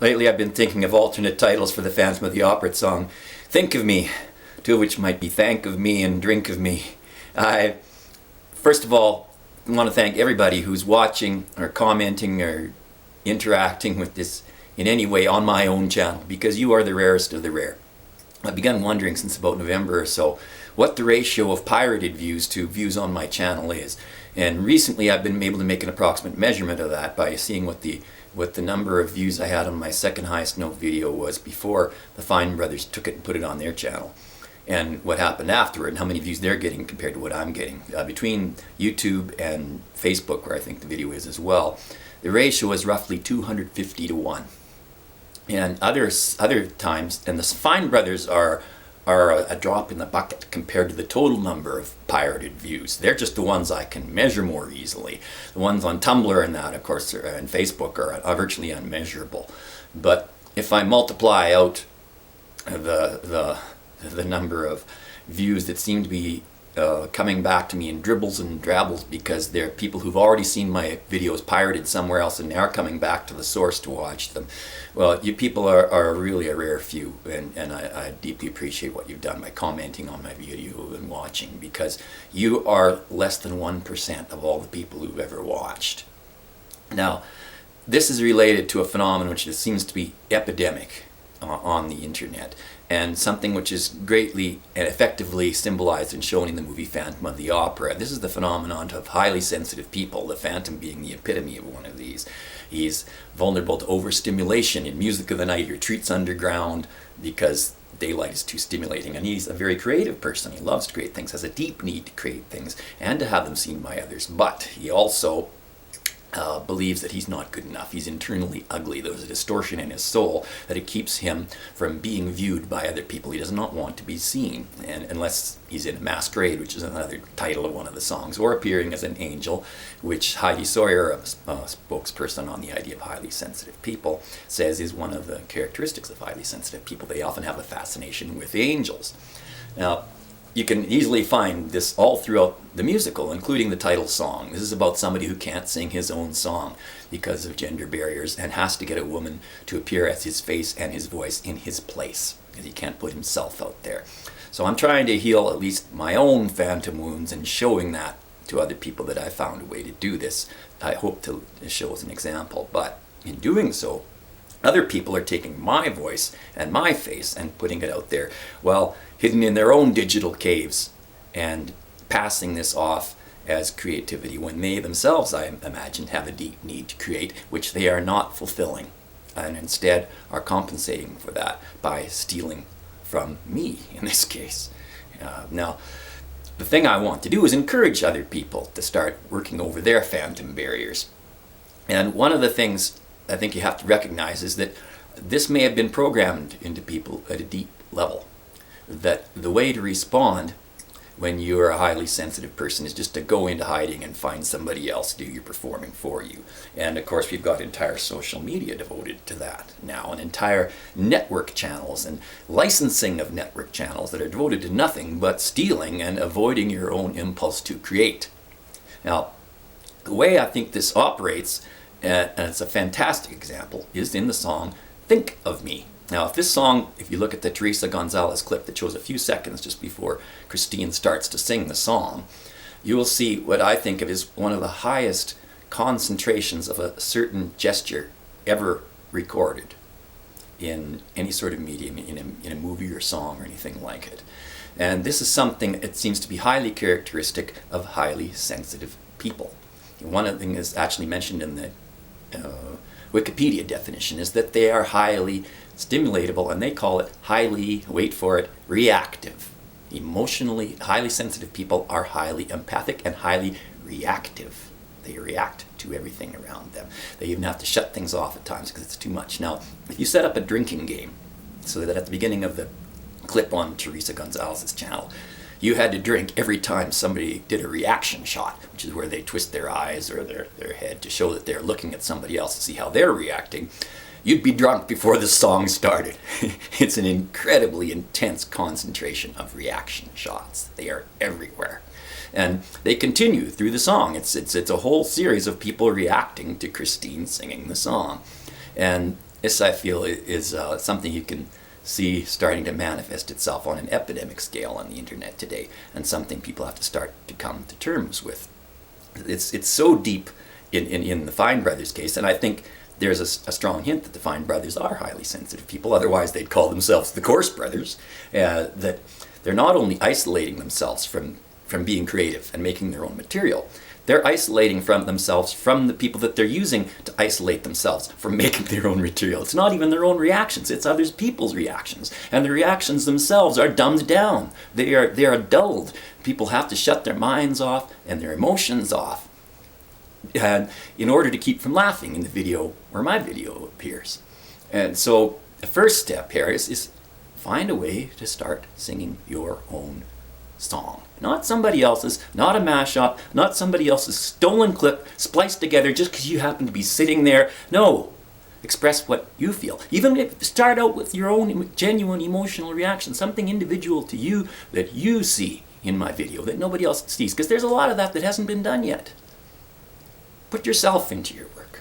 Lately I've been thinking of alternate titles for the Phantom of the Opera song. Think of me, two of which might be Thank of Me and Drink of Me. I, first of all, want to thank everybody who's watching or commenting or interacting with this in any way on my own channel, because you are the rarest of the rare. I've begun wondering since about November or so what the ratio of pirated views to views on my channel is. And recently I've been able to make an approximate measurement of that by seeing what the number of views I had on my second highest note video was before the Fine brothers took it and put it on their channel. And what happened afterward and how many views they're getting compared to what I'm getting. Between YouTube and Facebook, where I think the video is as well, the ratio is roughly 250 to 1. And other times, and the Fine brothers are a drop in the bucket compared to the total number of pirated views. They're just the ones I can measure more easily. The ones on Tumblr and that, of course, and Facebook are virtually unmeasurable. But if I multiply out the number of views that seem to be coming back to me in dribbles and drabbles because they're people who've already seen my videos pirated somewhere else and are coming back to the source to watch them. Well, you people are really a rare few, and I deeply appreciate what you've done by commenting on my video and watching, because you are less than 1% of all the people who've ever watched. Now, this is related to a phenomenon which seems to be epidemic on the internet, and something which is greatly and effectively symbolized and shown in the movie Phantom of the Opera. This is the phenomenon of highly sensitive people, the Phantom being the epitome of one of these. He's vulnerable to overstimulation. In Music of the Night, he retreats underground because daylight is too stimulating, and he's a very creative person. He loves to create things, has a deep need to create things and to have them seen by others, but he also believes that he's not good enough. He's internally ugly. There's a distortion in his soul that it keeps him from being viewed by other people. He does not want to be seen, and unless he's in Masquerade, which is another title of one of the songs, or appearing as an angel, which Heidi Sawyer, a spokesperson on the idea of highly sensitive people, says is one of the characteristics of highly sensitive people. They often have a fascination with angels. Now, you can easily find this all throughout the musical, including the title song. This is about somebody who can't sing his own song because of gender barriers and has to get a woman to appear as his face and his voice in his place, because he can't put himself out there. So I'm trying to heal at least my own phantom wounds and showing that to other people that I found a way to do this. I hope to show as an example, but in doing so, other people are taking my voice and my face and putting it out there, well, hidden in their own digital caves, and passing this off as creativity when they themselves, I imagine, have a deep need to create, which they are not fulfilling, and instead are compensating for that by stealing from me, in this case. Now, the thing I want to do is encourage other people to start working over their phantom barriers. And one of the things I think you have to recognize is that this may have been programmed into people at a deep level. That the way to respond when you're a highly sensitive person is just to go into hiding and find somebody else to do your performing for you. And of course we've got entire social media devoted to that now, and entire network channels and licensing of network channels that are devoted to nothing but stealing and avoiding your own impulse to create. Now, the way I think this operates, and it's a fantastic example, is in the song Think of Me. Now, if this song, if you look at the Teresa Gonzalez clip that shows a few seconds just before Christine starts to sing the song, you will see what I think of as one of the highest concentrations of a certain gesture ever recorded in any sort of medium, in a movie or song or anything like it. And this is something that seems to be highly characteristic of highly sensitive people. One of the things that's actually mentioned in the Wikipedia definition is that they are highly stimulatable, and they call it highly, wait for it, reactive. Emotionally highly sensitive people are highly empathic and highly reactive. They react to everything around them. They even have to shut things off at times because it's too much. Now, if you set up a drinking game so that at the beginning of the clip on Teresa Gonzalez's channel, you had to drink every time somebody did a reaction shot, which is where they twist their eyes or their head to show that they're looking at somebody else to see how they're reacting, you'd be drunk before the song started. It's an incredibly intense concentration of reaction shots. They are everywhere. And they continue through the song. It's a whole series of people reacting to Christine singing the song. And This, I feel, is something you can see starting to manifest itself on an epidemic scale on the internet today, and something people have to start to come to terms with. It's so deep in the Fine brothers case, and I think there's a strong hint that the Fine brothers are highly sensitive people, otherwise they'd call themselves the Coarse brothers, that they're not only isolating themselves from being creative and making their own material, they're isolating from themselves from the people that they're using to isolate themselves from making their own material. It's not even their own reactions, it's other people's reactions. And the reactions themselves are dumbed down. They are dulled. People have to shut their minds off and their emotions off in order to keep from laughing in the video where my video appears. And so the first step here is find a way to start singing your own song. Not somebody else's, not a mashup, not somebody else's stolen clip spliced together just because you happen to be sitting there. No, express what you feel. Even if start out with your own genuine emotional reaction, something individual to you that you see in my video that nobody else sees, because there's a lot of that hasn't been done yet. Put yourself into your work.